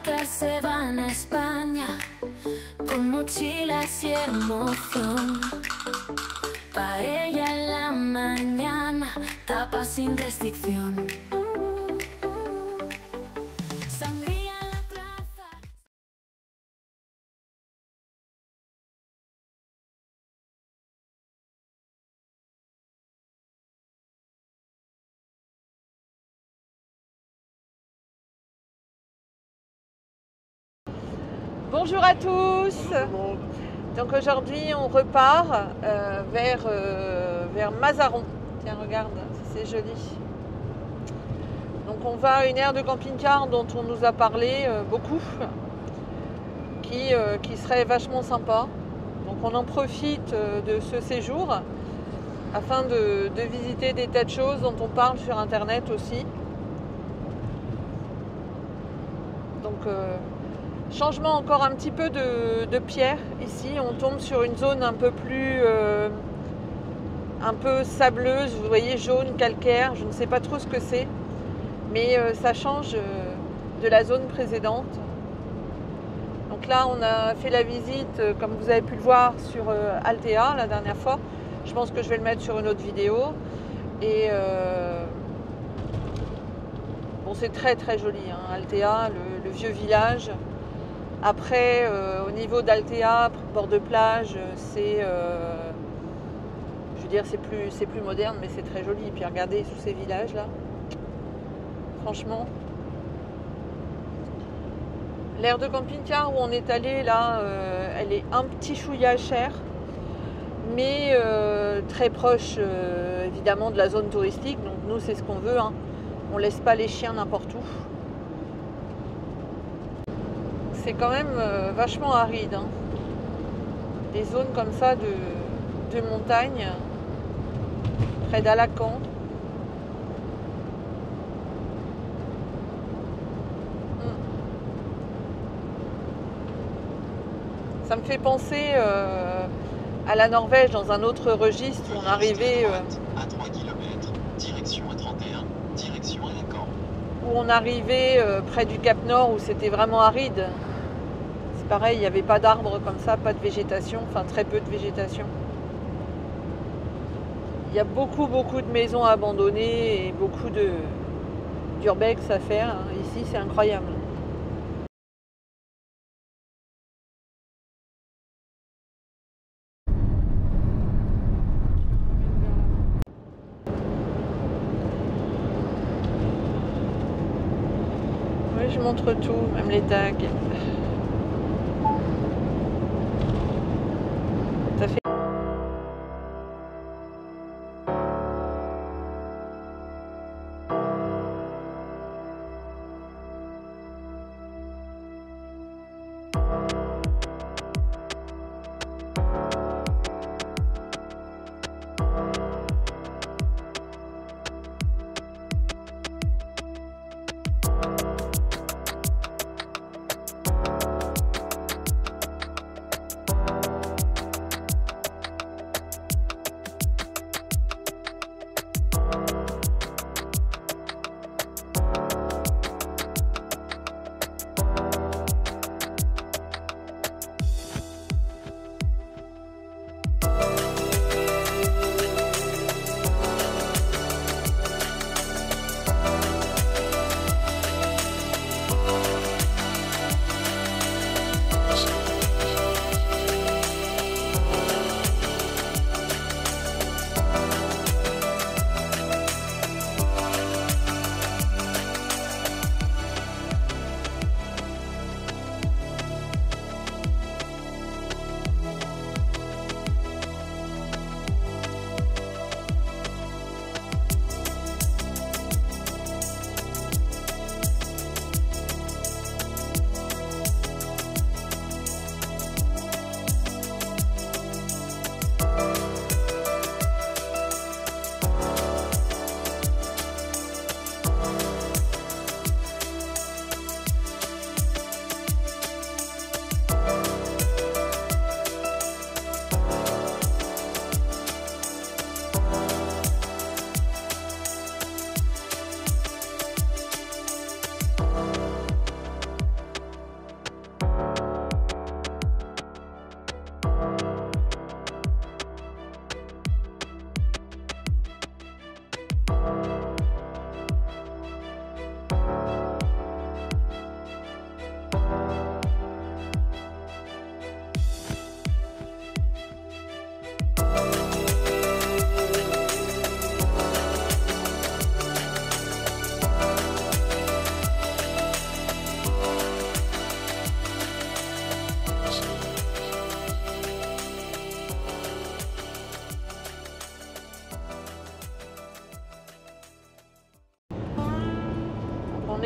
que se van a España con mochilas y emoción. Paella en la mañana, tapas sin restricción. Sangría en la plaza. Bonjour à tous. Donc aujourd'hui on repart vers Mazaron. Tiens regarde, c'est joli. Donc on va à une aire de camping-car dont on nous a parlé beaucoup, qui serait vachement sympa. Donc on en profite de ce séjour afin de visiter des tas de choses dont on parle sur internet aussi. Donc changement encore un petit peu de pierre ici, on tombe sur une zone un peu plus un peu sableuse, vous voyez, jaune, calcaire, je ne sais pas trop ce que c'est, mais ça change de la zone précédente. Donc là on a fait la visite, comme vous avez pu le voir, sur Altea la dernière fois. Je pense que je vais le mettre sur une autre vidéo. Et bon, c'est très très joli, hein, Altea, le vieux village. Après, au niveau d'Altea, bord de plage, c'est, je veux dire, c'est plus moderne, mais c'est très joli. Et puis regardez tous ces villages là, franchement. L'aire de camping-car où on est allé là, elle est un petit chouïa chère, mais très proche évidemment de la zone touristique. Donc nous, c'est ce qu'on veut, hein. On laisse pas les chiens n'importe où. C'est quand même vachement aride, hein. Des zones comme ça de montagne, près d'Alacan. Ça me fait penser à la Norvège dans un autre registre où on arrivait à 3 km, direction A31, direction Alacan. Où on arrivait près du Cap Nord où c'était vraiment aride. C'est pareil, il n'y avait pas d'arbres comme ça, pas de végétation, enfin très peu de végétation. Il y a beaucoup de maisons abandonnées et beaucoup d'urbex à faire. Ici, c'est incroyable. Oui, je montre tout, même les tags. Ça fait...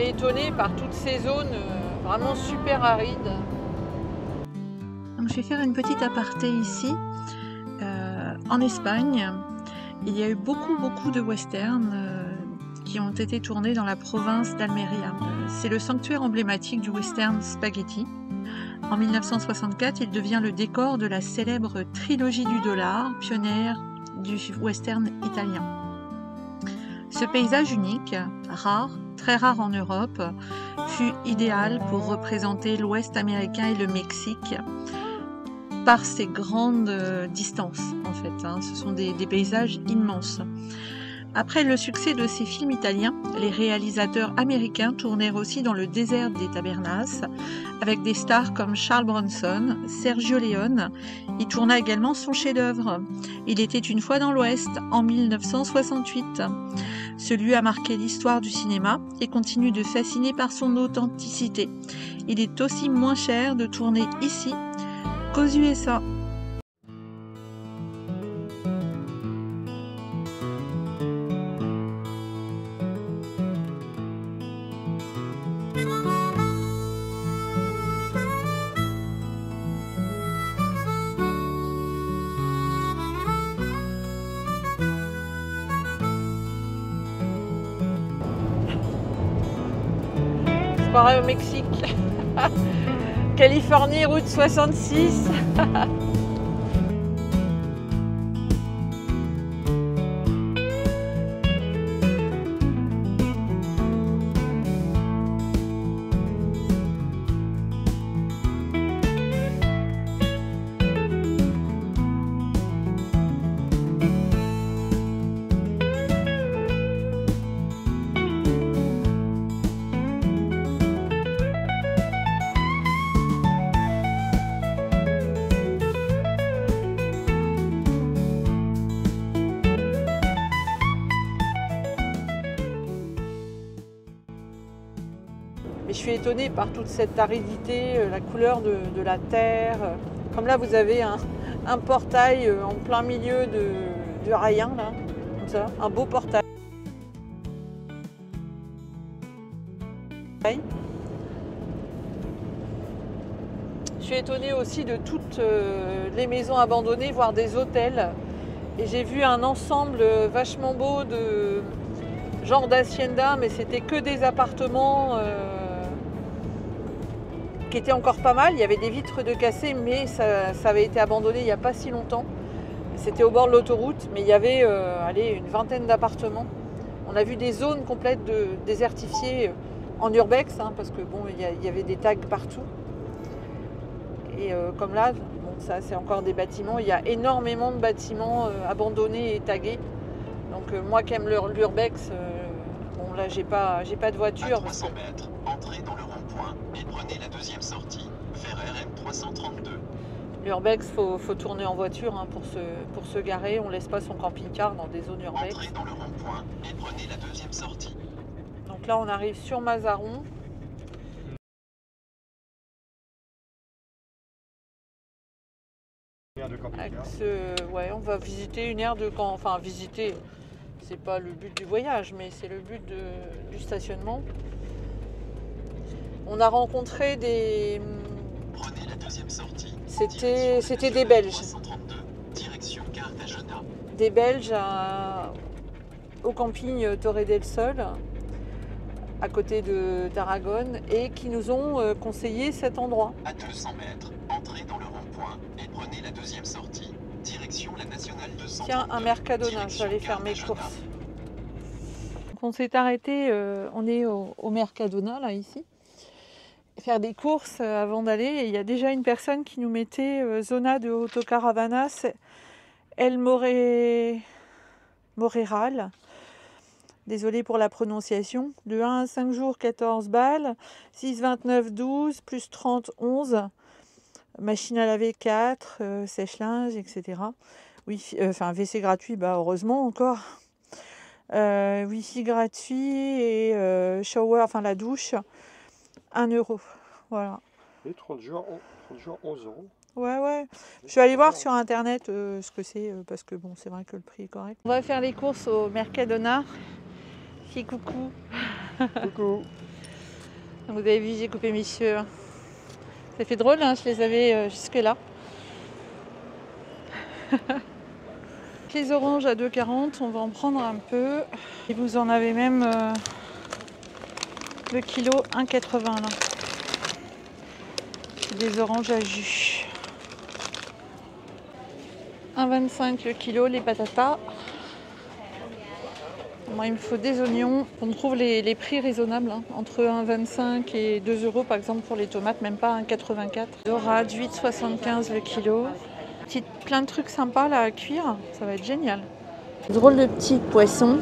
est étonné par toutes ces zones vraiment super arides. Donc, je vais faire une petite aparté ici. En Espagne, il y a eu beaucoup de westerns qui ont été tournés dans la province d'Almeria. C'est le sanctuaire emblématique du western spaghetti. En 1964, il devient le décor de la célèbre trilogie du dollar, pionnière du western italien. Ce paysage unique, rare, très rare en Europe, fut idéal pour représenter l'Ouest américain et le Mexique par ses grandes distances en fait. Ce sont des paysages immenses. Après le succès de ces films italiens, les réalisateurs américains tournèrent aussi dans le désert des Tabernas avec des stars comme Charles Bronson, Sergio Leone. Il tourna également son chef-d'œuvre. Il était une fois dans l'Ouest en 1968. Ce lieu a marqué l'histoire du cinéma et continue de fasciner par son authenticité. Il est aussi moins cher de tourner ici qu'aux USA. Pareil au Mexique. Californie, route 66. Je suis étonnée par toute cette aridité, la couleur de la terre. Comme là, vous avez un portail en plein milieu du rien, là, comme ça, un beau portail. Je suis étonnée aussi de toutes les maisons abandonnées, voire des hôtels. Et j'ai vu un ensemble vachement beau de genre d'hacienda, mais c'était que des appartements qui étaient encore pas mal. Il y avait des vitres de cassées, mais ça avait été abandonné il n'y a pas si longtemps. C'était au bord de l'autoroute, mais il y avait une vingtaine d'appartements. On a vu des zones complètes désertifiées en urbex, parce que bon, il y avait des tags partout. Et comme là, bon, ça c'est encore des bâtiments. Il y a énormément de bâtiments abandonnés et tagués. Donc moi qui aime l'urbex, bon là j'ai pas de voiture. À 300 mètres, entrez dans le rond-point et prenez la deuxième sortie, Ferrer M332. L'urbex, faut tourner en voiture pour se garer. On laisse pas son camping-car dans des zones urbex. Entrez dans le rond-point et prenez la deuxième sortie. Donc là on arrive sur Mazaron. On va visiter une aire de camp. Enfin visiter, c'est pas le but du voyage, mais c'est le but du stationnement. On a rencontré des... Prenez la deuxième sortie. C'était des Belges. 332, direction Cartagena. Des Belges au camping Torre del Sol, à côté de Tarragone, et qui nous ont conseillé cet endroit. À 200 mètres, entrez dans le rond-point et prenez la deuxième sortie, direction la nationale 232. Tiens, un Mercadona, je vais aller faire mes courses. Donc on s'est arrêté, on est au Mercadona, là, ici. Faire des courses avant d'aller. Et il y a déjà une personne qui nous mettait Zona de Autocaravanas El Moreral. Désolée pour la prononciation. De 1 à 5 jours, 14 balles. 6, 29, 12. Plus 30, 11. Machine à laver, 4. Sèche-linge, etc. Oui, WC gratuit, heureusement encore. Wi-Fi gratuit et shower, la douche, 1 €. Voilà. Et 30 jours, 11 €. Ouais. Je suis allée voir sur internet ce que c'est, parce que bon, c'est vrai que le prix est correct. On va faire les courses au Mercadona. Coucou. Coucou. Donc, vous avez vu, j'ai coupé mes cheveux. Ça fait drôle, hein, je les avais jusque là. Les oranges à 2,40, on va en prendre un peu. Et vous en avez même le kilo 1,80 là. Des oranges à jus. 1,25 le kilo les patatas. Moi il me faut des oignons. On trouve les prix raisonnables, hein, entre 1,25 et 2 € par exemple pour les tomates, même pas 1,84. Dorade, 8,75 le kilo. Plein de trucs sympas là à cuire, ça va être génial. Drôle de petit poisson.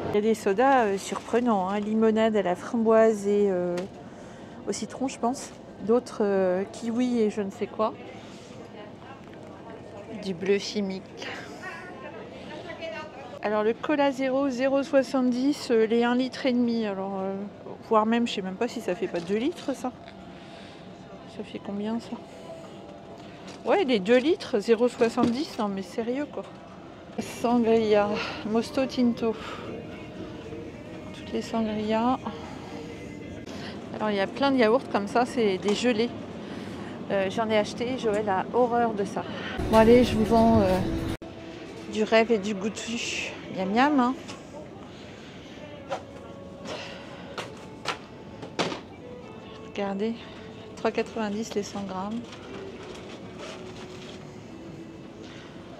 Il y a des sodas surprenants, hein. Limonade à la framboise et au citron je pense. D'autres kiwi et je ne sais quoi. Du bleu chimique. Alors le cola 0,70 les 1,5 litre. Alors, voire même, je sais même pas si ça fait pas 2 litres ça. Ça fait combien ça? Ouais, les 2 litres, 0,70, non mais sérieux quoi. Sangria, Mosto Tinto. Toutes les sangrias. Alors il y a plein de yaourts comme ça, c'est des gelés. J'en ai acheté, Joël a horreur de ça. Bon allez, je vous vends du rêve et du goûtu. Miam miam, hein. Regardez, 3,90 les 100 grammes.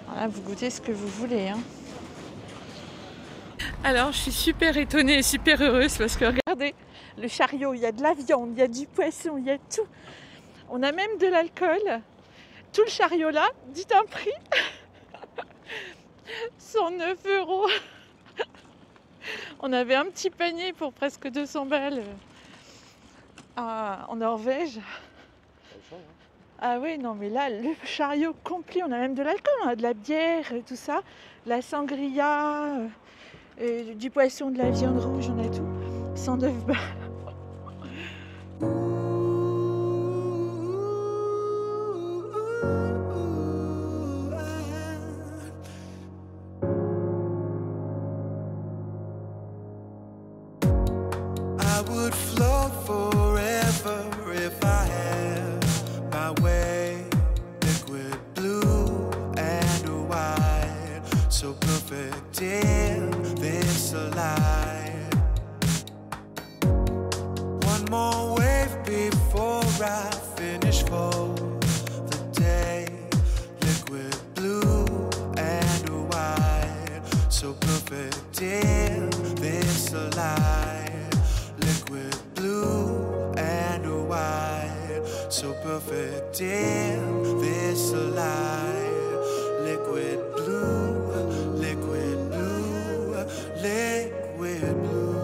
Voilà, vous goûtez ce que vous voulez, hein. Alors, je suis super étonnée et super heureuse parce que regardez, le chariot, il y a de la viande, il y a du poisson, il y a tout. On a même de l'alcool. Tout le chariot là, dites un prix. 109 €. On avait un petit panier pour presque 200 balles en Norvège. Ah oui, non mais là, le chariot complet, on a même de l'alcool, on a de la bière, tout ça, la sangria, du poisson, de la viande rouge, on a tout. 109 balles. I would float forever if I had my way. Liquid blue and white, so perfect in this light. One more wave before I finish for the day. Liquid blue and white, so perfect in this light. Liquid blue and white, so perfect in this light. Liquid blue, liquid blue, liquid blue.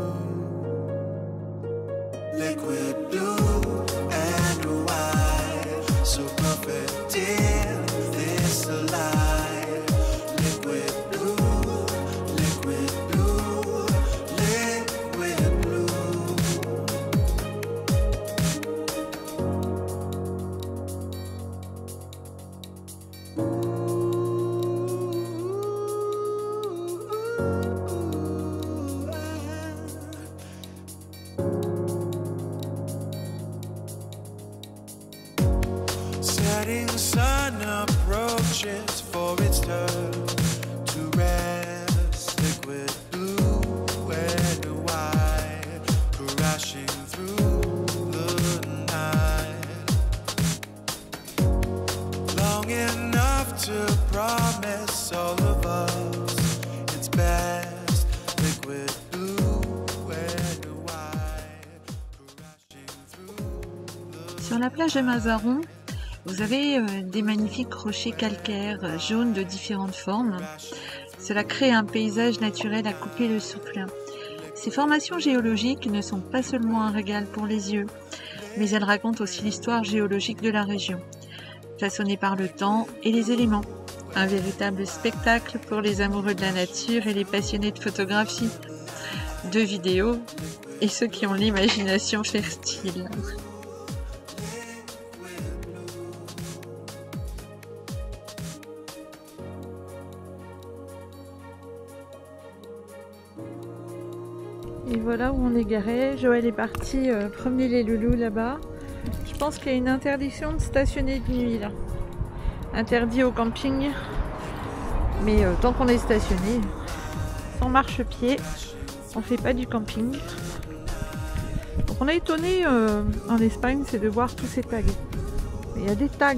Liquid blue and white, so perfect in this light. Liquid blue, liquid blue, liquid blue. Setting sun approaches for its turn to rest. Liquid blue and white, crashing through the night. Long enough to promise all of us its best. Liquid blue and white, crashing through the Sur la plage de Mazaron, vous avez des magnifiques rochers calcaires jaunes de différentes formes. Cela crée un paysage naturel à couper le souffle. Ces formations géologiques ne sont pas seulement un régal pour les yeux, mais elles racontent aussi l'histoire géologique de la région, façonnée par le temps et les éléments. Un véritable spectacle pour les amoureux de la nature et les passionnés de photographie, de vidéo et ceux qui ont l'imagination fertile. voilà où on est garé. Joël est parti promener les loulous là-bas. Je pense qu'il y a une interdiction de stationner de nuit là. Interdit au camping. Mais tant qu'on est stationné, sans marchepied, on fait pas du camping. Donc on est étonné en Espagne, c'est de voir tous ces tags. Il y a des tags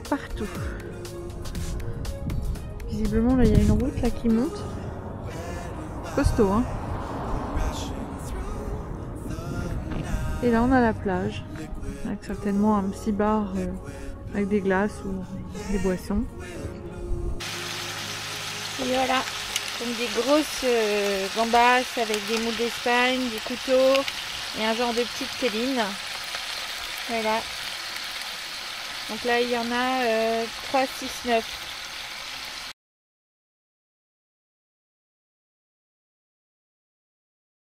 partout. Visiblement là il y a une route là qui monte. Costaud hein. Et là on a la plage, avec certainement un petit bar avec des glaces ou des boissons. Et voilà, donc des grosses gambas avec des moules d'Espagne, des couteaux et un genre de petite téline. Voilà. Donc là il y en a 3, 6, 9.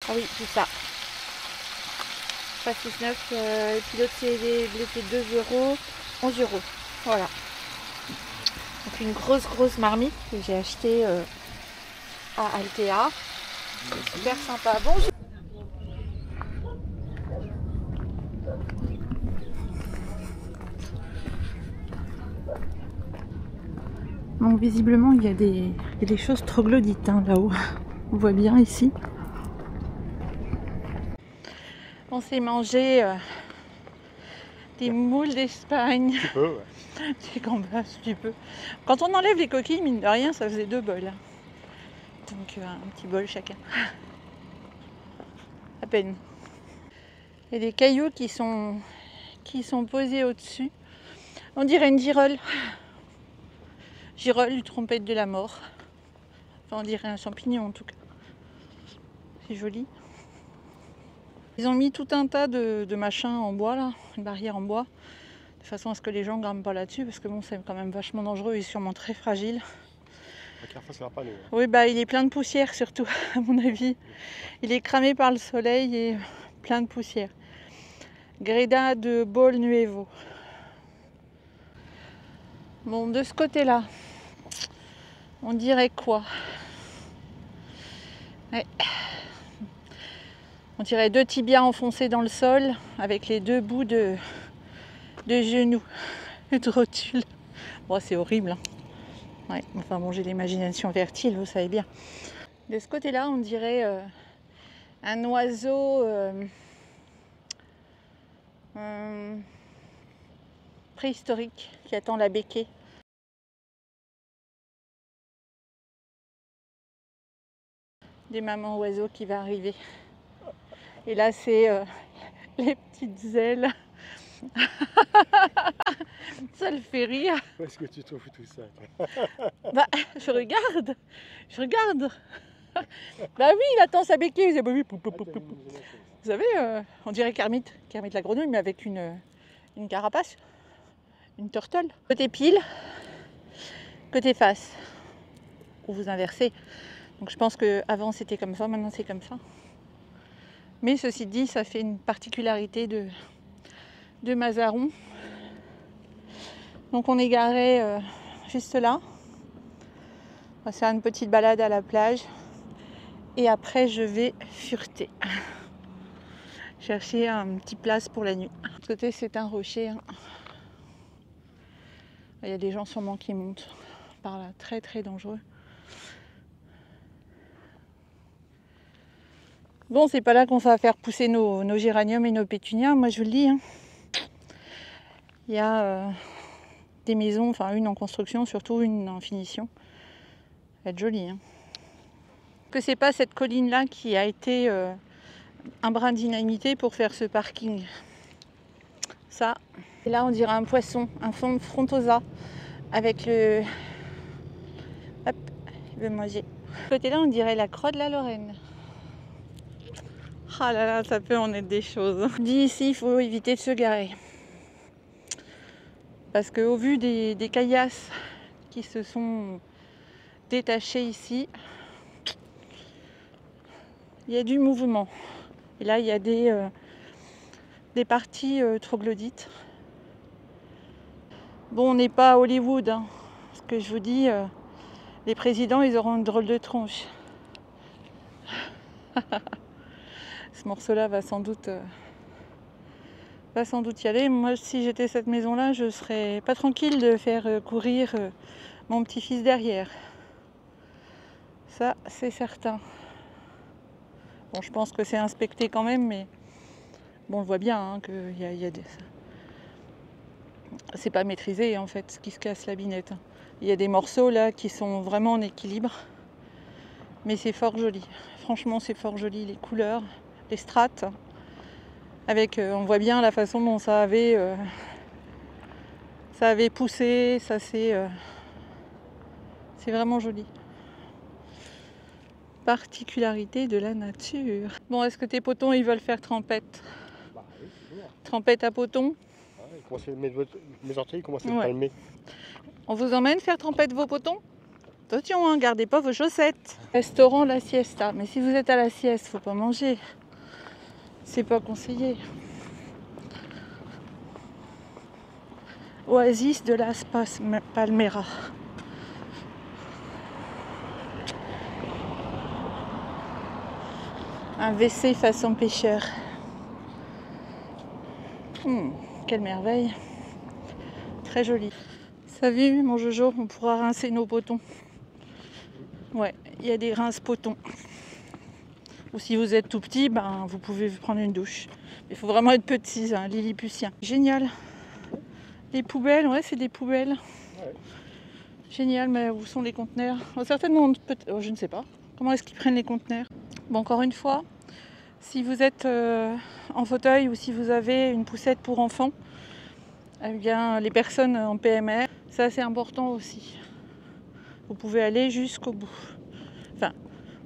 Ah oui, c'est ça. 3, 6, 9. Et puis l'autre c'était 2 €, 11 €. Voilà. Donc une grosse marmite que j'ai achetée à Altea. C'est super sympa. Bonjour. Donc visiblement il y a des choses troglodytes hein, là-haut. On voit bien ici. On s'est mangé des moules d'Espagne. Un petit peu, ouais. Des gambas, un petit peu. Quand on enlève les coquilles, mine de rien, ça faisait 2 bols. Donc un petit bol chacun. À peine. Il y a des cailloux qui sont posés au-dessus. On dirait une girole. Girole, une trompette de la mort. Enfin, on dirait un champignon en tout cas. C'est joli. Ils ont mis tout un tas de machins en bois là, une barrière en bois, de façon à ce que les gens ne grimpent pas là-dessus, parce que bon, c'est quand même vachement dangereux et sûrement très fragile. Carrefour, ça va pas nous. Hein. Oui, bah il est plein de poussière surtout, à mon avis. Il est cramé par le soleil et plein de poussière. Greda de Bol Nuevo. Bon, de ce côté-là, on dirait quoi? Ouais. On dirait 2 tibias enfoncés dans le sol avec les 2 bouts de genoux, de rotules. Bon, c'est horrible. Hein. Ouais, enfin bon, j'ai l'imagination fertile, vous savez bien. De ce côté-là, on dirait un oiseau préhistorique qui attend la béquée. Des mamans oiseaux qui va arriver. Et là, c'est les petites ailes. Ça le fait rire. Où est-ce que tu trouves tout ça? Bah, je regarde. Bah oui, il attend sa béquille. Il dit, bah oui, pou. Vous savez, on dirait Kermit la grenouille, mais avec une carapace, une turtle. Côté pile, côté face. Ou vous inversez. Donc je pense qu'avant c'était comme ça, maintenant c'est comme ça. Mais ceci dit, ça fait une particularité de Mazaron. Donc on est garé juste là. On va faire une petite balade à la plage. Et après je vais fureter. Chercher un petit place pour la nuit. De l'autre côté c'est un rocher. Hein. Il y a des gens sûrement qui montent par là. Très très dangereux. Bon, c'est pas là qu'on va faire pousser nos géraniums et nos pétunias, moi je vous le dis. Hein. Il y a des maisons, enfin une en construction, surtout une en finition. Elle va être jolie. Hein. Que c'est pas cette colline-là qui a été un brin dynamité pour faire ce parking. Ça. Et là, on dirait un poisson, un fond de frontosa avec le... Hop, il veut manger. Ce côté-là, on dirait la croix de la Lorraine. Ah là là, ça peut en être des choses. D'ici, il faut éviter de se garer. Parce qu'au vu des caillasses qui se sont détachées ici, il y a du mouvement. Et là, il y a des parties troglodytes. Bon, on n'est pas à Hollywood. Hein. Ce que je vous dis, les présidents, ils auront une drôle de tronche. Ce morceau-là va sans doute y aller. Moi, si j'étais cette maison-là, je serais pas tranquille de faire courir mon petit-fils derrière. Ça, c'est certain. Bon, je pense que c'est inspecté quand même, mais bon, on le voit bien hein, qu'il y a des... C'est pas maîtrisé en fait, ce qui se casse la binette. Il y a des morceaux là qui sont vraiment en équilibre, mais c'est fort joli. Franchement, c'est fort joli, les couleurs, les strates. Avec, on voit bien la façon dont ça avait poussé, ça c'est vraiment joli. Particularité de la nature. Bon, est-ce que tes potons ils veulent faire trempette? Bah oui, toujours. Trempette à potons? Mes orteils commencent à Ouais. palmer. On vous emmène faire trempette vos potons? Attention, hein, gardez pas vos chaussettes. Restaurant La Siesta. Mais si vous êtes à la sieste, faut pas manger. C'est pas conseillé. Oasis de Las Palmeras. Un WC façon pêcheur. Quelle merveille. Très joli. Ça vu, mon Jojo, on pourra rincer nos potons. Ouais, il y a des rinces potons. Ou si vous êtes tout petit, ben, vous pouvez prendre une douche. Il faut vraiment être petit, hein, lilliputien. Génial. Les poubelles, ouais, c'est des poubelles. Ouais. Génial, mais où sont les conteneurs? Certainement, je ne sais pas. Comment est-ce qu'ils prennent les conteneurs? Bon, encore une fois, si vous êtes en fauteuil ou si vous avez une poussette pour enfants, eh bien, les personnes en PMR, ça c'est important aussi. Vous pouvez aller jusqu'au bout. Enfin,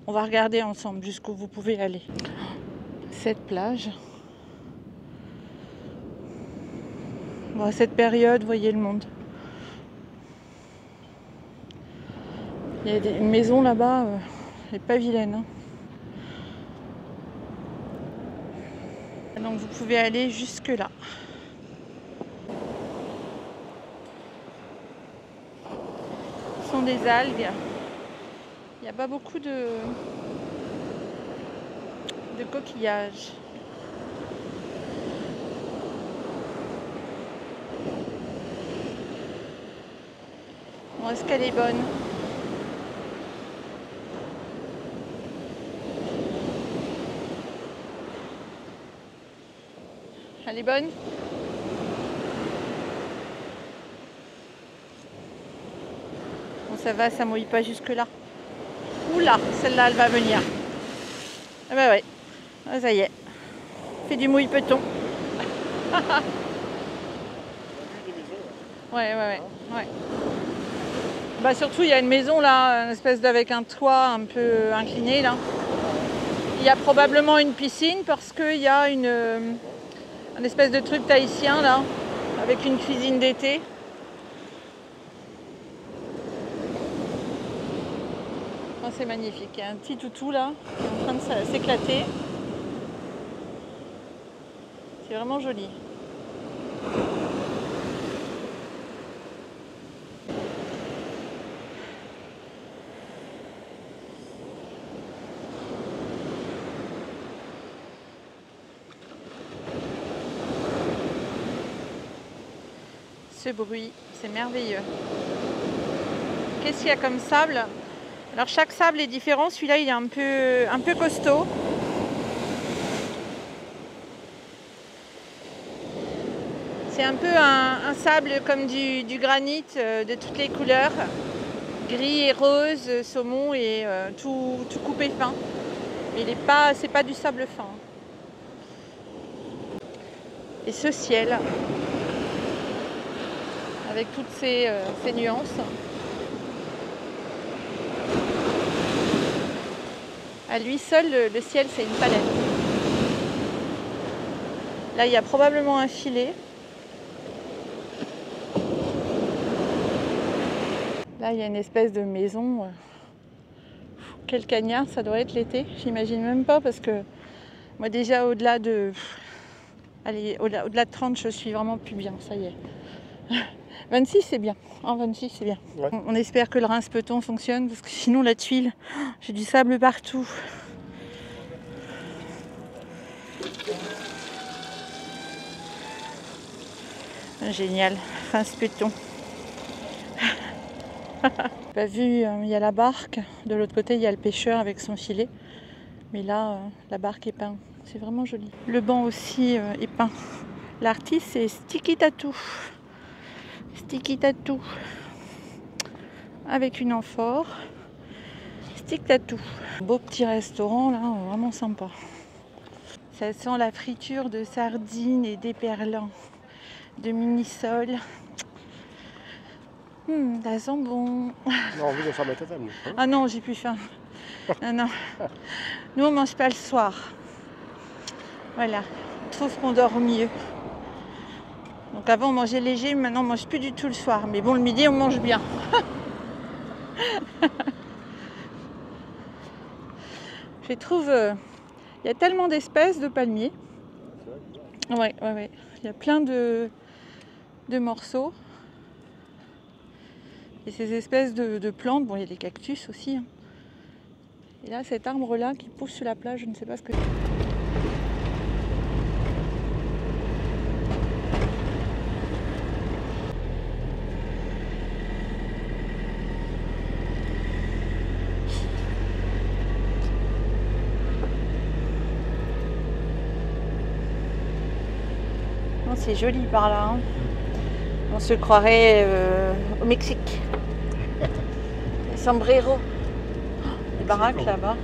on va regarder ensemble jusqu'où vous pouvez aller. Cette plage. Bon, à cette période, voyez le monde. Il y a une maison là-bas, elle n'est pas vilaine. Hein. Donc vous pouvez aller jusque là. Ce sont des algues. Il n'y a pas beaucoup de coquillages. Bon, est-ce qu'elle est bonne? Elle est bonne? Bon, ça va, ça mouille pas jusque là. Oula, celle-là, elle va venir. Ah bah ouais, ah, ça y est. Fait du mouille-peton. Ouais. Bah surtout, il y a une maison là, une espèce avec un toit un peu incliné là. Il y a probablement une piscine parce qu'il y a un espèce de truc tahitien là, avec une cuisine d'été. Oh, c'est magnifique, il y a un petit toutou là, qui est en train de s'éclater. C'est vraiment joli. Ce bruit, c'est merveilleux. Qu'est-ce qu'il y a comme sable? Alors chaque sable est différent, celui-là il est un peu costaud. C'est un peu un sable comme du granit de toutes les couleurs. Gris et rose, saumon et tout coupé fin. Mais c'est pas du sable fin. Et ce ciel, avec toutes ces nuances. À lui seul, le ciel, c'est une palette. Là, il y a probablement un filet. Là, il y a une espèce de maison. Quel cagnard, ça doit être l'été. J'imagine même pas parce que moi, déjà, au-delà de 30, je suis vraiment plus bien. Ça y est. 26, c'est bien. En 26, c'est bien. Ouais. On espère que le rince-peton fonctionne parce que sinon, la tuile, j'ai du sable partout. Génial, rince péton. Pas vu, il y a la barque, de l'autre côté il y a le pêcheur avec son filet, mais là la barque est peinte, c'est vraiment joli. Le banc aussi est peint. L'artiste c'est Sticky Tattoo. Sticky Tattoo avec une amphore. Stick Tattoo. Beau petit restaurant là, vraiment sympa. Ça sent la friture de sardines et d'éperlans, de mini-sol. Ça sent bon. Non, envie de faire ma table. Hein. Ah non, j'ai plus faim. Non, non. Nous, on mange pas le soir. Voilà. On trouve qu'on dort mieux. Donc avant, on mangeait léger, maintenant, on mange plus du tout le soir. Mais bon, le midi, on mange bien. Je trouve... il y a tellement d'espèces de palmiers. Ouais. Il y a plein de morceaux. Et ces espèces de plantes, bon il y a des cactus aussi. Hein. Et là cet arbre là qui pousse sur la plage, je ne sais pas ce que c'est. Non, c'est joli par là. Hein. On se croirait au Mexique. Les sombreros. Les baraques là-bas.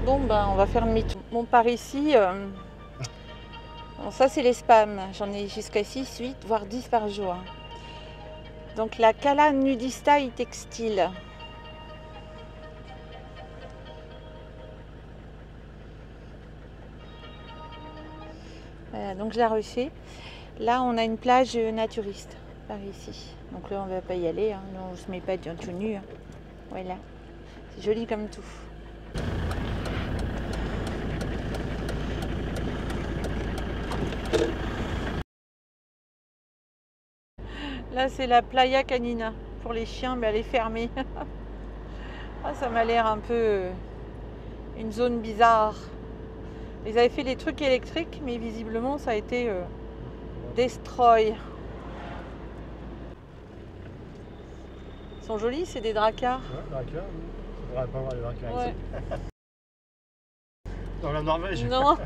Bon, ben, on va faire demi-tour. Bon, par ici, bon, ça c'est les spams. J'en ai jusqu'à 6, 8, voire 10 par jour. Donc la Cala Nudista y Textile. Voilà, donc je la refais. Là, on a une plage naturiste par ici. Donc là, on ne va pas y aller. Hein. Nous, on ne se met pas tout nu. Hein. Voilà. C'est joli comme tout. Là, c'est la Playa Canina. Pour les chiens, mais elle est fermée. Ah, ça m'a l'air un peu une zone bizarre. Ils avaient fait les trucs électriques, mais visiblement ça a été destroy. Ils sont jolis, c'est des dracars. Ouais, dracars, on va pas voir les dracars Ouais. ici. Dans la Norvège. Non.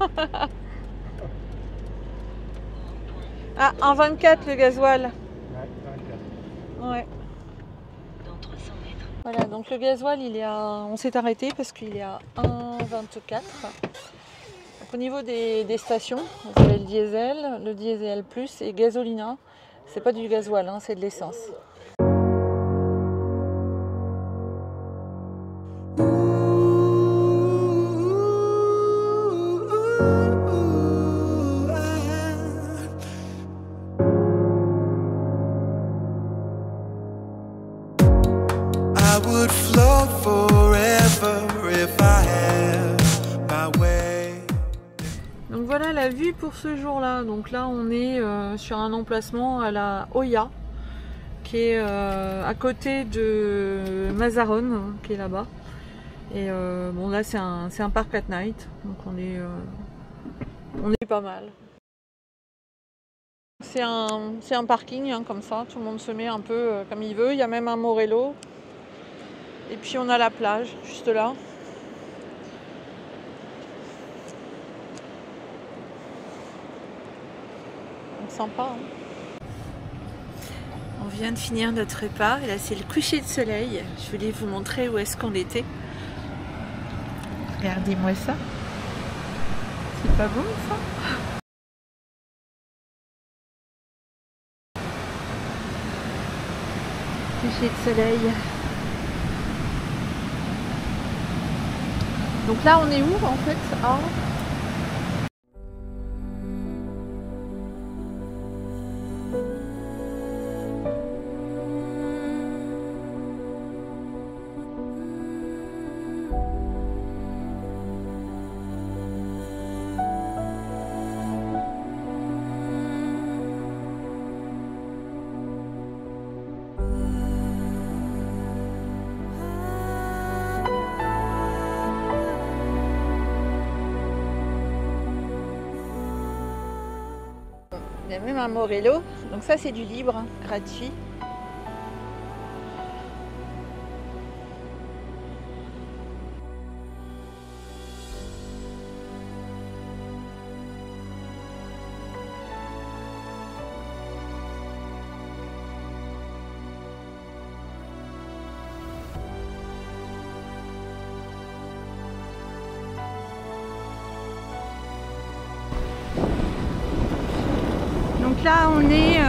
Ah, 1,24 le gasoil. Ouais, 24. Ouais. Voilà, donc le gasoil, il est à... on s'est arrêté parce qu'il est à 1,24. Donc, au niveau des stations, vous avez le diesel plus et gasolina. C'est pas du gasoil, hein, c'est de l'essence. I would float forever if I had my way. Donc voilà la vue pour ce jour-là. Donc là on est sur un emplacement à la Hoya, qui est à côté de Mazarone, qui est là-bas. Et bon là c'est un parc at night, donc on est pas mal. C'est un parking hein, comme ça, tout le monde se met un peu comme il veut. Il y a même un Morello. Et puis on a la plage juste là. Donc sympa. Hein. On vient de finir notre repas et là c'est le coucher de soleil. Je voulais vous montrer où est-ce qu'on était. Regardez-moi ça. C'est pas beau ça? Coucher de soleil. Donc là on est où en fait? Ah. Il y a même un Morello. Donc ça c'est du libre, hein, gratuit. Donc là on est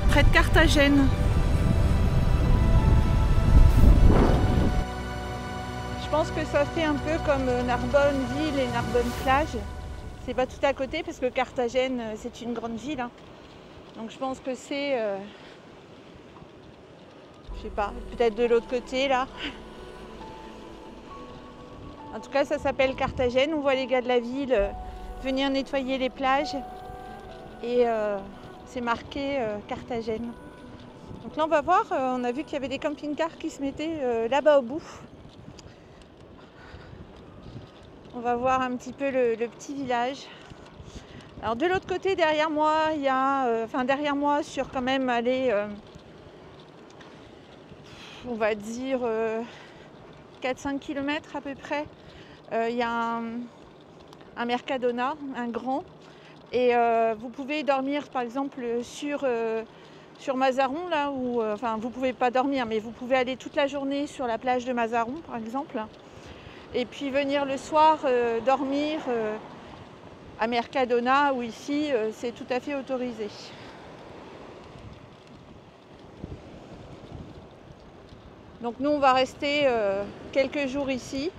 près de Carthagène. Je pense que ça fait un peu comme Narbonne ville et Narbonne plage. C'est pas tout à côté parce que Carthagène c'est une grande ville. Hein. Donc je pense que c'est, je sais pas, peut-être de l'autre côté là. En tout cas ça s'appelle Carthagène. On voit les gars de la ville venir nettoyer les plages. Et c'est marqué Carthagène. Donc là on va voir, on a vu qu'il y avait des camping-cars qui se mettaient là-bas au bout. On va voir un petit peu le petit village. Alors de l'autre côté derrière moi, il y a, derrière moi sur quand même aller, on va dire 4-5 km à peu près, il y a un Mercadona, un grand. Et vous pouvez dormir par exemple sur Mazaron, là où, vous pouvez pas dormir, mais vous pouvez aller toute la journée sur la plage de Mazaron par exemple. Et puis venir le soir dormir à Mercadona, où ici c'est tout à fait autorisé. Donc nous on va rester quelques jours ici.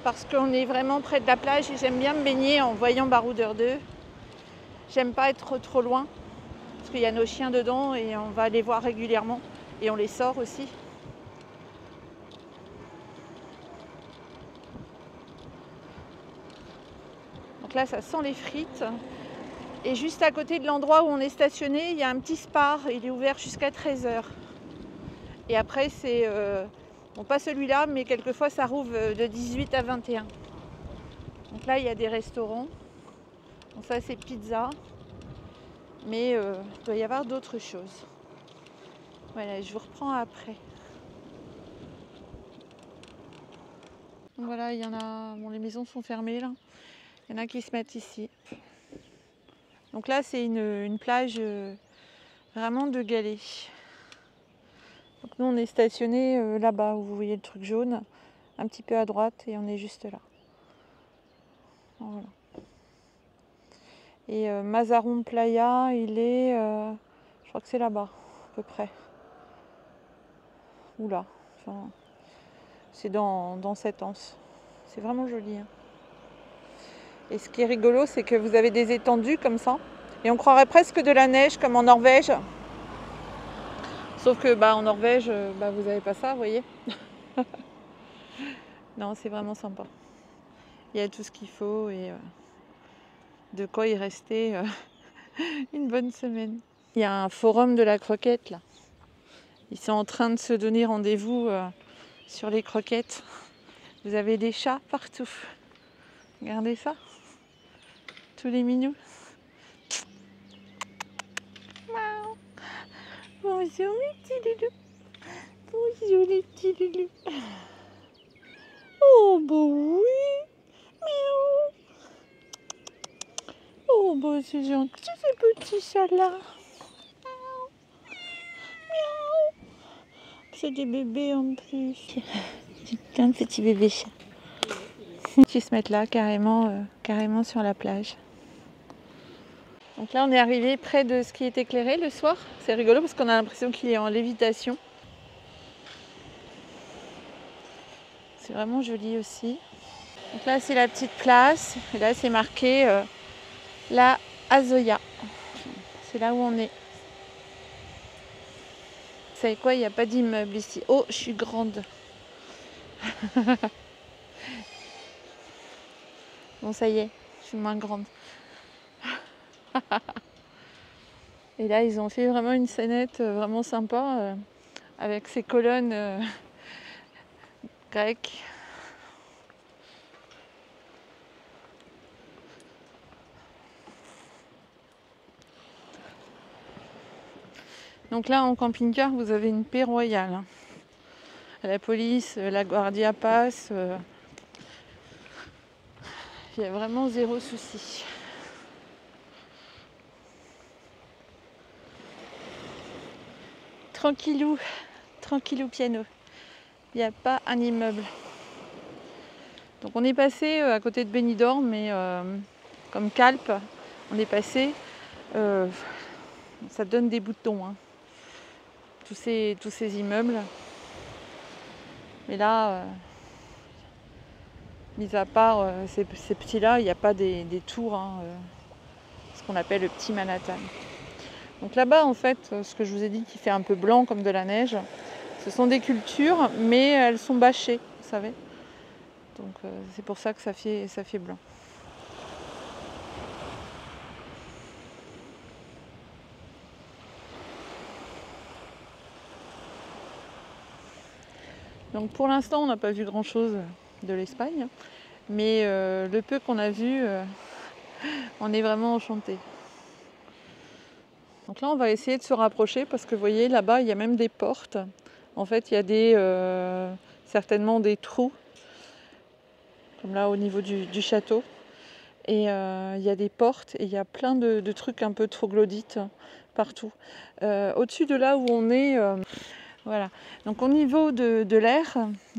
Parce qu'on est vraiment près de la plage et j'aime bien me baigner en voyant Baroudeur 2. J'aime pas être trop loin, parce qu'il y a nos chiens dedans et on va les voir régulièrement. Et on les sort aussi. Donc là, ça sent les frites. Et juste à côté de l'endroit où on est stationné, il y a un petit spar. Il est ouvert jusqu'à 13 h. Et après, c'est... bon, pas celui-là, mais quelquefois ça rouvre de 18 à 21. Donc là, il y a des restaurants. Donc ça, c'est pizza. Mais il doit y avoir d'autres choses. Voilà, je vous reprends après. Donc voilà, il y en a... Bon, les maisons sont fermées, là. Il y en a qui se mettent ici. Donc là, c'est une plage vraiment de galets. Donc nous, on est stationné là-bas, où vous voyez le truc jaune, un petit peu à droite, et on est juste là. Voilà. Et Mazaron Playa, il est, je crois que c'est là-bas, à peu près. Ou là. Enfin, c'est dans cette anse. C'est vraiment joli. Hein. Et ce qui est rigolo, c'est que vous avez des étendues comme ça. Et on croirait presque de la neige, comme en Norvège. Sauf que en Norvège, vous n'avez pas ça, vous voyez. Non, c'est vraiment sympa. Il y a tout ce qu'il faut et de quoi y rester une bonne semaine. Il y a un forum de la croquette là. Ils sont en train de se donner rendez-vous sur les croquettes. Vous avez des chats partout. Regardez ça. Tous les minous. Miaou. Bonjour mes petits loulous. Bonjour les petits loulous. Oh oui. Miaou. Oh c'est gentil ces petits chats là. Miaou. Miaou. C'est des bébés en plus. C'est plein de petits bébés chats. Ils se mettent là carrément sur la plage. Donc là on est arrivé près de ce qui est éclairé le soir. C'est rigolo parce qu'on a l'impression qu'il est en lévitation. C'est vraiment joli aussi. Donc là c'est la petite place. Et là c'est marqué la Azoya. C'est là où on est. Vous savez quoi, il n'y a pas d'immeuble ici. Oh, je suis grande. Bon ça y est, je suis moins grande. Et là ils ont fait vraiment une scénette vraiment sympa avec ces colonnes grecques. Donc là, en camping-car, vous avez une paix royale. La police, la Guardia passe. Il y a vraiment zéro souci. Tranquillou, tranquillou piano. Il n'y a pas un immeuble. Donc on est passé à côté de Benidorm, mais comme Calpe, on est passé. Ça donne des boutons, hein. Tous ces immeubles. Mais là, mis à part ces petits-là, il n'y a pas des tours, hein, ce qu'on appelle le petit Manhattan. Donc là-bas, en fait, ce que je vous ai dit qui fait un peu blanc comme de la neige, ce sont des cultures, mais elles sont bâchées, vous savez. Donc c'est pour ça que ça fait blanc. Donc pour l'instant, on n'a pas vu grand-chose de l'Espagne, mais le peu qu'on a vu, on est vraiment enchanté. Donc là, on va essayer de se rapprocher parce que vous voyez, là-bas, il y a même des portes. En fait, il y a certainement des trous, comme là au niveau du château. Et il y a des portes et il y a plein de trucs un peu troglodytes partout. Au-dessus de là où on est... Voilà. Donc au niveau de l'air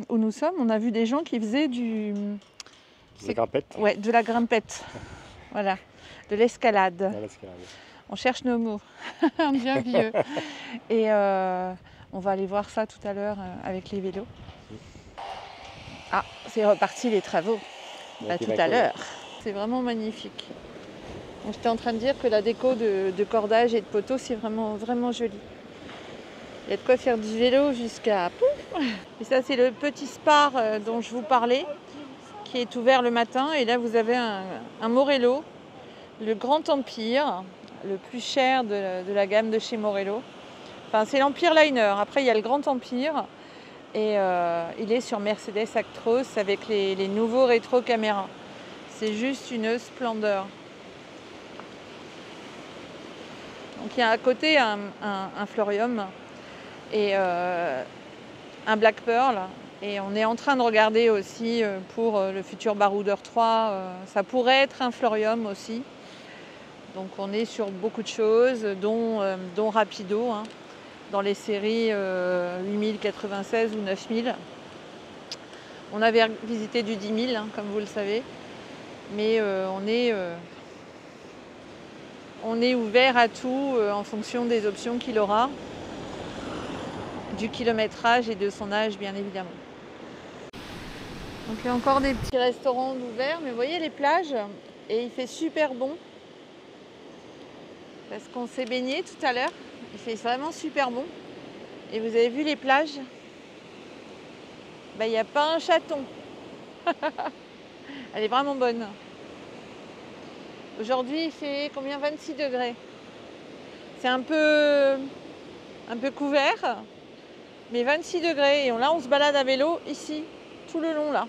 où nous sommes, on a vu des gens qui faisaient La grimpette. Ouais, de la grimpette. Voilà. De l'escalade. Ouais, l'escalade. On cherche nos mots. On devient vieux. Et on va aller voir ça tout à l'heure avec les vélos. Ah, c'est reparti les travaux. À tout à l'heure. C'est vraiment magnifique. J'étais en train de dire que la déco de cordage et de poteaux, c'est vraiment, vraiment joli. Il y a de quoi faire du vélo jusqu'à... Et ça, c'est le petit spar dont je vous parlais, qui est ouvert le matin. Et là, vous avez un Morello, le Grand Empire, le plus cher de la gamme de chez Morello. Enfin, c'est l'Empire Liner. Après, il y a le Grand Empire. Et il est sur Mercedes Actros avec les nouveaux rétro caméras. C'est juste une splendeur. Donc, il y a à côté un Florium et un Black Pearl. Et on est en train de regarder aussi pour le futur Baroudeur 3. Ça pourrait être un Florium aussi. Donc on est sur beaucoup de choses, dont Rapido, hein, dans les séries 8096 ou 9000. On avait visité du 10 000, hein, comme vous le savez. Mais on est ouvert à tout en fonction des options qu'il aura, du kilométrage et de son âge, bien évidemment. Donc il y a encore des petits restaurants ouverts, mais vous voyez les plages, et il fait super bon. Parce qu'on s'est baigné tout à l'heure, il fait vraiment super bon. Et vous avez vu les plages? Ben, il n'y a pas un chaton. Elle est vraiment bonne. Aujourd'hui, il fait combien? 26 degrés. C'est un peu couvert, mais 26 degrés. Et là, on se balade à vélo ici, tout le long là.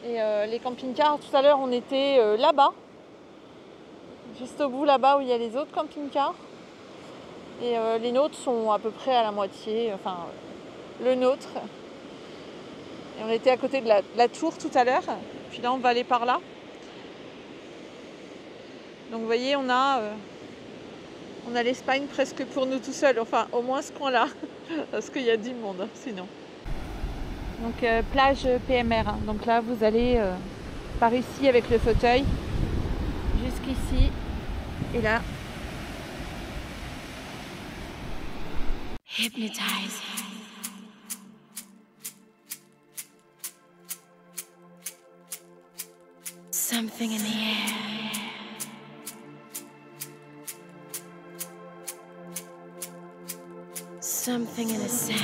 Et les camping-cars, tout à l'heure, on était là-bas. Juste au bout là-bas où il y a les autres camping-cars. Et les nôtres sont à peu près à la moitié, enfin le nôtre. Et on était à côté de la tour tout à l'heure. Puis là on va aller par là. Donc vous voyez, on a l'Espagne presque pour nous tout seuls. Enfin au moins ce coin-là. Parce qu'il y a du monde sinon. Donc plage PMR. Hein. Donc là vous allez par ici avec le fauteuil. Jusqu'ici. Et là. Hypnotize. Something in the air. Something in a sound.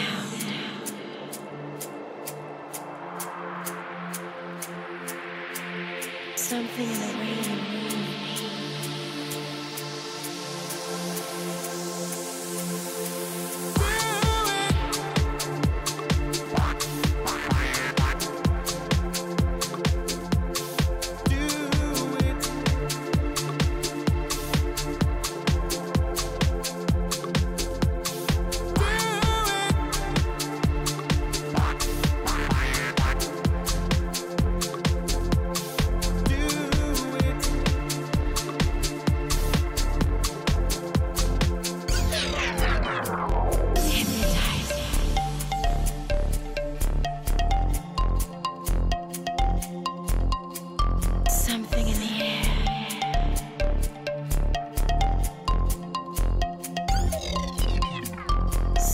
Something in the way you move.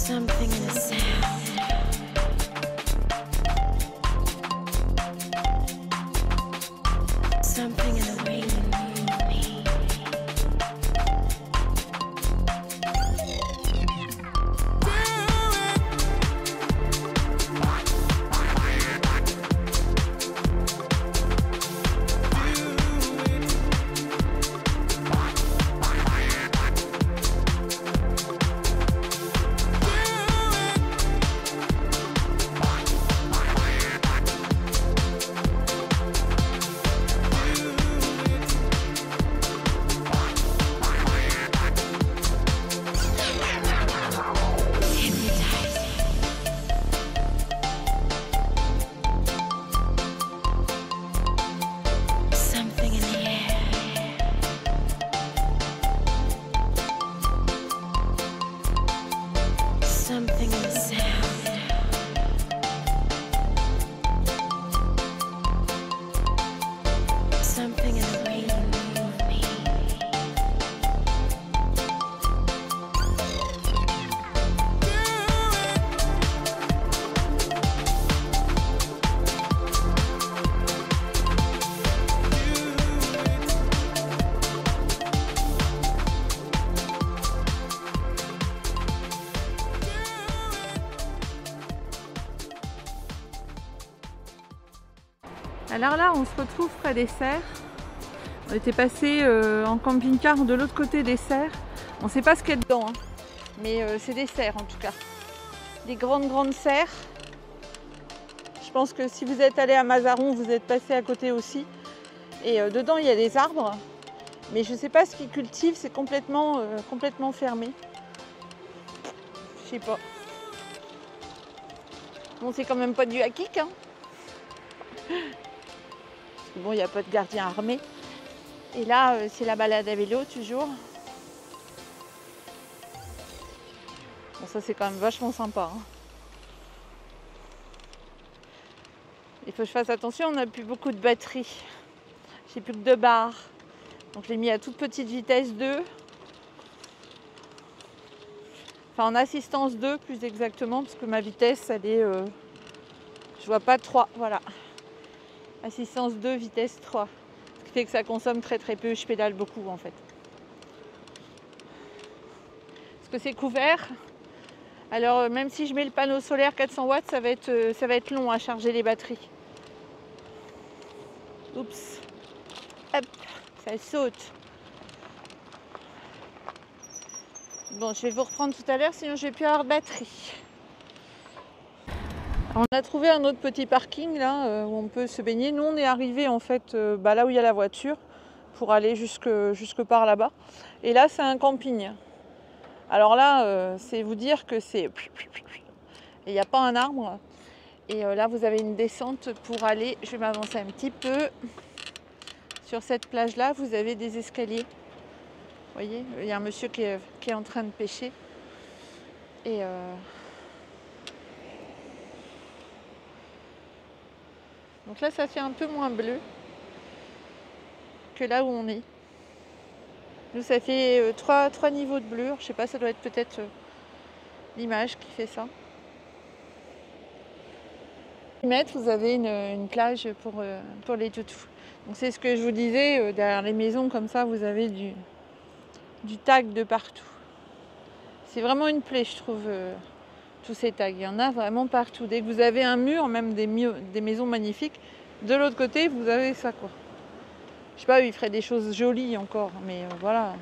Something in the sound. Something in the way you move me. Something in the air. Something in the sound. Something in the way you move me. Alors là, on se retrouve près des serres. On était passé en camping-car de l'autre côté des serres. On ne sait pas ce qu'il y a dedans, hein. Mais c'est des serres en tout cas. Des grandes serres. Je pense que si vous êtes allé à Mazaron, vous êtes passé à côté aussi. Et dedans, il y a des arbres. Mais je ne sais pas ce qu'ils cultivent, c'est complètement fermé. Je sais pas. Bon, c'est quand même pas du hakik, hein. Bon, il n'y a pas de gardien armé. Et là, c'est la balade à vélo, toujours. Bon, ça, c'est quand même vachement sympa, hein. Il faut que je fasse attention, on n'a plus beaucoup de batterie. J'ai plus que 2 barres. Donc, je l'ai mis à toute petite vitesse 2. Enfin, en assistance 2, plus exactement, parce que ma vitesse, elle est... je vois pas 3, voilà. Assistance 2, vitesse 3. Ce qui fait que ça consomme très peu, je pédale beaucoup en fait. Parce que c'est couvert. Alors même si je mets le panneau solaire 400 watts, ça va être long à charger les batteries. Oups. Hop, ça saute. Bon, je vais vous reprendre tout à l'heure, sinon je vais plus avoir de batterie. On a trouvé un autre petit parking là où on peut se baigner. Nous on est arrivé en fait là où il y a la voiture pour aller jusque par là-bas. Et là c'est un camping. Alors là c'est vous dire que c'est... Il n'y a pas un arbre. Et là vous avez une descente pour aller... Je vais m'avancer un petit peu. Sur cette plage là vous avez des escaliers. Vous voyez, il y a un monsieur qui est en train de pêcher. Et... Donc là, ça fait un peu moins bleu que là où on est. Nous, ça fait 3 niveaux de bleu. Je sais pas, ça doit être peut-être l'image qui fait ça. Vous avez une plage pour les toutous. Donc c'est ce que je vous disais, derrière les maisons comme ça, vous avez du tag de partout. C'est vraiment une plaie, je trouve. Tous ces tags, il y en a vraiment partout. Dès que vous avez un mur, même des maisons magnifiques, de l'autre côté, vous avez ça, quoi. Je sais pas, ils feraient des choses jolies encore, mais voilà.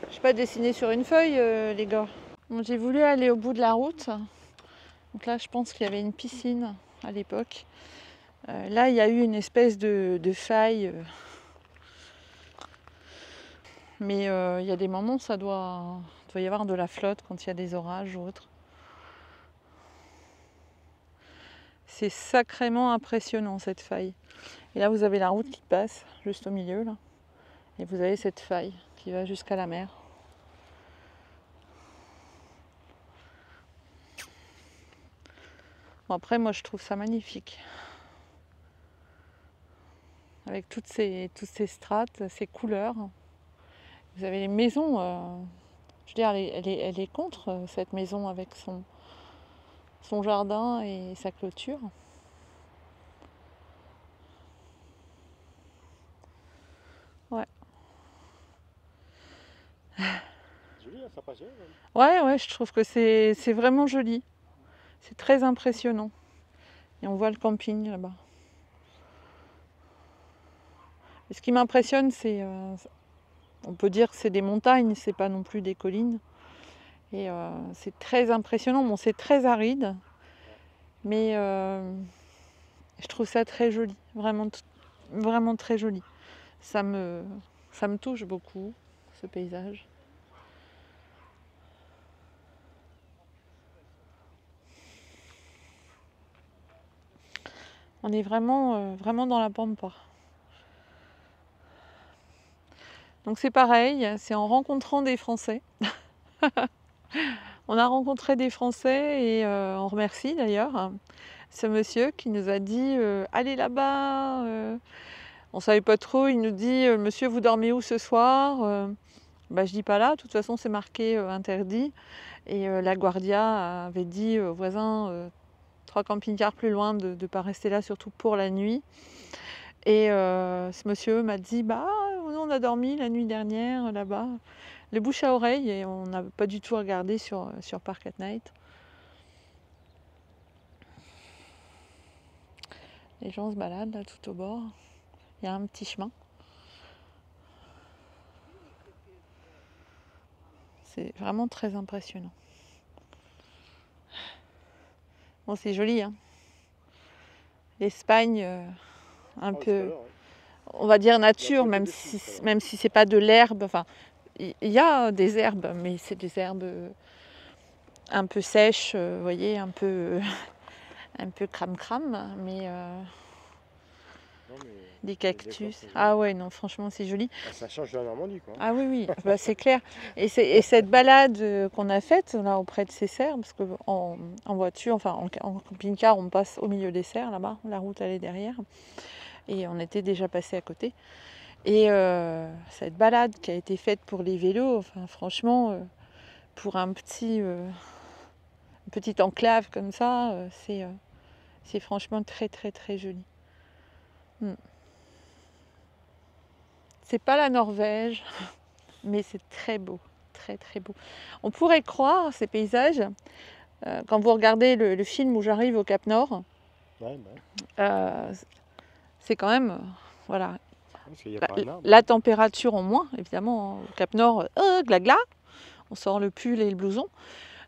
Je sais pas, dessiner sur une feuille, les gars. Bon, j'ai voulu aller au bout de la route. Donc là, je pense qu'il y avait une piscine à l'époque. Là, il y a eu une espèce de faille. Mais il y a des moments, il doit y avoir de la flotte quand il y a des orages ou autre. C'est sacrément impressionnant cette faille. Et là vous avez la route qui passe juste au milieu là. Et vous avez cette faille qui va jusqu'à la mer. Bon, après moi je trouve ça magnifique. Avec toutes ces strates, ces couleurs. Vous avez les maisons Je veux dire, elle est contre cette maison avec son jardin et sa clôture. Ouais. Joli, hein, sympa, même. Ouais, je trouve que c'est vraiment joli. C'est très impressionnant. Et on voit le camping là-bas. Et ce qui m'impressionne, c'est... on peut dire que c'est des montagnes, c'est pas non plus des collines. Et c'est très impressionnant. Bon, c'est très aride. Mais je trouve ça très joli. Vraiment, vraiment très joli. Ça me touche beaucoup, ce paysage. On est vraiment, vraiment dans la pampa. Donc c'est pareil, c'est en rencontrant des Français. On a rencontré des Français et on remercie d'ailleurs ce monsieur qui nous a dit allez là-bas. On ne savait pas trop, il nous dit monsieur, vous dormez où ce soir? Je dis pas là, de toute façon c'est marqué interdit. Et la Guardia avait dit aux voisins 3 camping-cars plus loin de ne pas rester là, surtout pour la nuit. Et ce monsieur m'a dit on a dormi la nuit dernière là-bas, le bouche à oreille, et on n'a pas du tout regardé sur Park at Night. Les gens se baladent là tout au bord. Il y a un petit chemin. C'est vraiment très impressionnant. Bon, c'est joli, hein. L'Espagne, un peu, on va dire nature, même si c'est pas de l'herbe. Enfin, il y a des herbes, mais c'est des herbes un peu sèches, vous voyez, un peu crame, mais des cactus. Ah ouais, non, franchement, c'est joli. Ça change de la Normandie, quoi. Ah oui, c'est clair. Et cette balade qu'on a faite là auprès de ces serres, parce qu'en voiture, enfin en camping-car, on passe au milieu des serres là-bas, la route elle est derrière, et on était déjà passé à côté. Et cette balade qui a été faite pour les vélos, enfin franchement, pour un petite enclave comme ça, c'est franchement très très très joli. C'est pas la Norvège, mais c'est très beau, très très beau. On pourrait croire ces paysages, quand vous regardez le film où j'arrive au Cap Nord, c'est quand même, voilà, Parce qu'il y a pas un arbre. la température en moins, évidemment, au Cap Nord, gla, on sort le pull et le blouson,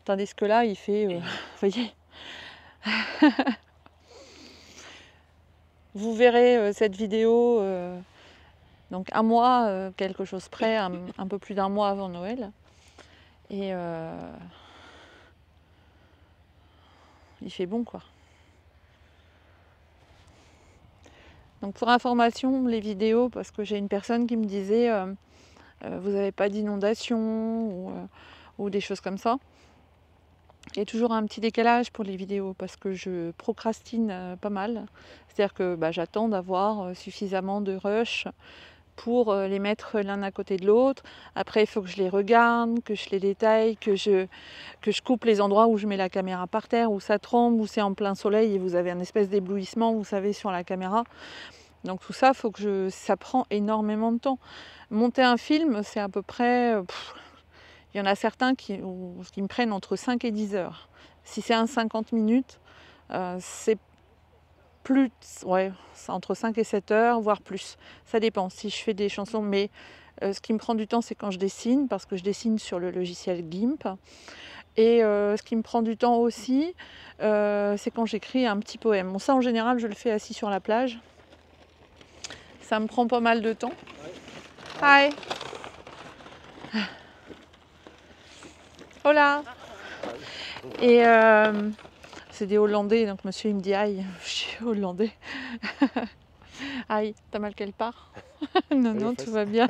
tandis que là, il fait, vous voyez, vous verrez cette vidéo, donc un mois, quelque chose près, un peu plus d'un mois avant Noël, et il fait bon, quoi. Donc pour information, les vidéos, parce que j'ai une personne qui me disait vous n'avez pas d'inondation ou des choses comme ça. Il y a toujours un petit décalage pour les vidéos parce que je procrastine pas mal. C'est-à-dire que j'attends d'avoir suffisamment de rush pour les mettre l'un à côté de l'autre. Après, il faut que je les regarde, que je les détaille, que je coupe les endroits où je mets la caméra par terre, où ça tremble, où c'est en plein soleil et vous avez un espèce d'éblouissement, vous savez, sur la caméra. Donc tout ça, ça prend énormément de temps. Monter un film, c'est à peu près... il y en a certains qui me prennent entre 5 et 10 heures. Si c'est un 50 minutes, c'est plus, ouais, entre 5 et 7 heures, voire plus. Ça dépend si je fais des chansons, mais ce qui me prend du temps, c'est quand je dessine, parce que je dessine sur le logiciel GIMP. Et ce qui me prend du temps aussi, c'est quand j'écris un petit poème. Bon, ça, en général, je le fais assis sur la plage. Ça me prend pas mal de temps. Hi. Hola. Et c'est des Hollandais, donc monsieur il me dit aïe, je suis hollandais. Aïe, t'as mal quelque part? Non, tout va bien.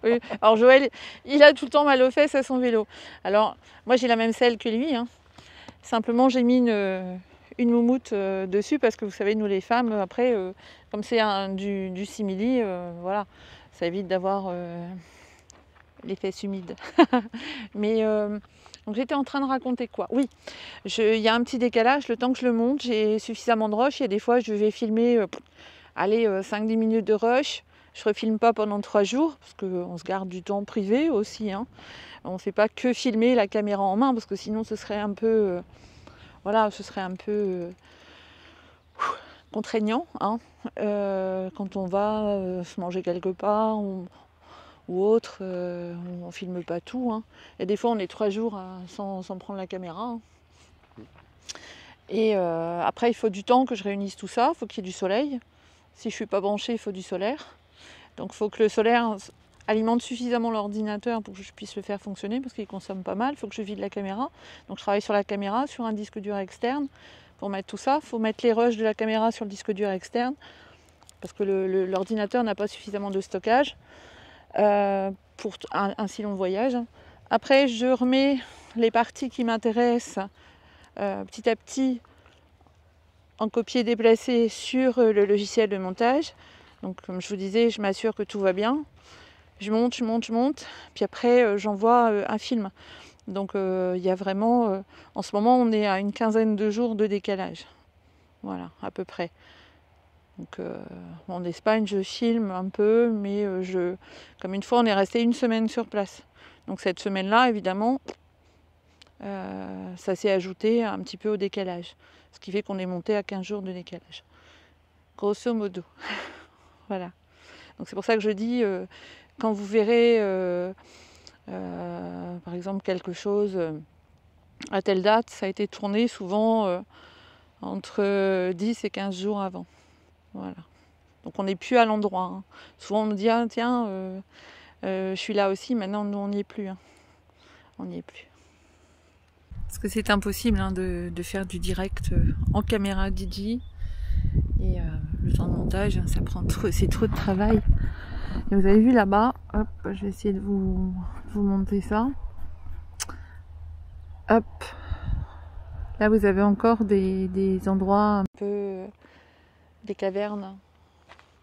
Oui. Alors Joël, il a tout le temps mal aux fesses à son vélo. Alors moi j'ai la même selle que lui, hein. Simplement j'ai mis une moumoute dessus parce que vous savez, nous les femmes, après, comme c'est du simili, voilà, ça évite d'avoir les fesses humides. Mais donc j'étais en train de raconter quoi? Oui, il y a un petit décalage. Le temps que je le monte, j'ai suffisamment de rush. Il y a des fois, je vais filmer 5-10 minutes de rush. Je ne refilme pas pendant 3 jours parce qu'on se garde du temps privé aussi. Hein. On ne fait pas que filmer la caméra en main parce que sinon ce serait un peu... contraignant hein, quand on va se manger quelque part ou autre, on filme pas tout. Hein. Et des fois on est 3 jours sans prendre la caméra. Hein. Et après il faut du temps que je réunisse tout ça, il faut qu'il y ait du soleil. Si je suis pas branchée, il faut du solaire. Donc il faut que le solaire alimente suffisamment l'ordinateur pour que je puisse le faire fonctionner parce qu'il consomme pas mal. Il faut que je vide la caméra. Donc je travaille sur la caméra, sur un disque dur externe. Pour mettre tout ça, il faut mettre les rushs de la caméra sur le disque dur externe parce que l'ordinateur n'a pas suffisamment de stockage pour un si long voyage. Après, je remets les parties qui m'intéressent petit à petit en copier-déplacer sur le logiciel de montage. Donc, comme je vous disais, je m'assure que tout va bien. Je monte, puis après, j'envoie un film. Donc il y a vraiment, en ce moment on est à une quinzaine de jours de décalage, voilà à peu près. Donc en Espagne je filme un peu, mais comme une fois on est resté une semaine sur place. Donc cette semaine-là évidemment, ça s'est ajouté un petit peu au décalage, ce qui fait qu'on est monté à 15 jours de décalage, grosso modo. Voilà. Donc c'est pour ça que je dis, quand vous verrez par exemple quelque chose à telle date, ça a été tourné souvent entre 10 et 15 jours avant. Voilà. Donc on n'est plus à l'endroit. Hein. Souvent on nous dit ah, tiens, je suis là aussi, maintenant nous on n'y est plus. Hein. On n'y est plus. Parce que c'est impossible hein, de faire du direct en caméra DJ. Et le temps de montage, ça prend c'est trop de travail. Et vous avez vu là-bas, hop, je vais essayer de vous monter ça. Hop, là vous avez encore des endroits un peu, des cavernes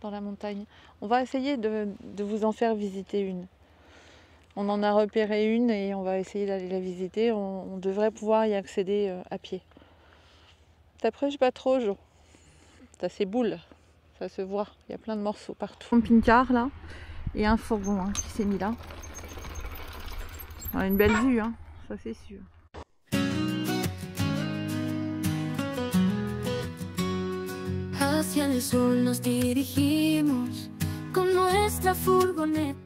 dans la montagne. On va essayer de vous en faire visiter une. On en a repéré une et on va essayer d'aller la visiter. On devrait pouvoir y accéder à pied. T'approches pas trop, Jo. Ça s'éboule. Ça se voit, il y a plein de morceaux partout. Un camping-car là, et un fourgon hein, qui s'est mis là. On a une belle vue, hein, ça c'est sûr. Hacia el sol nos dirigimos con nuestra furgoneta.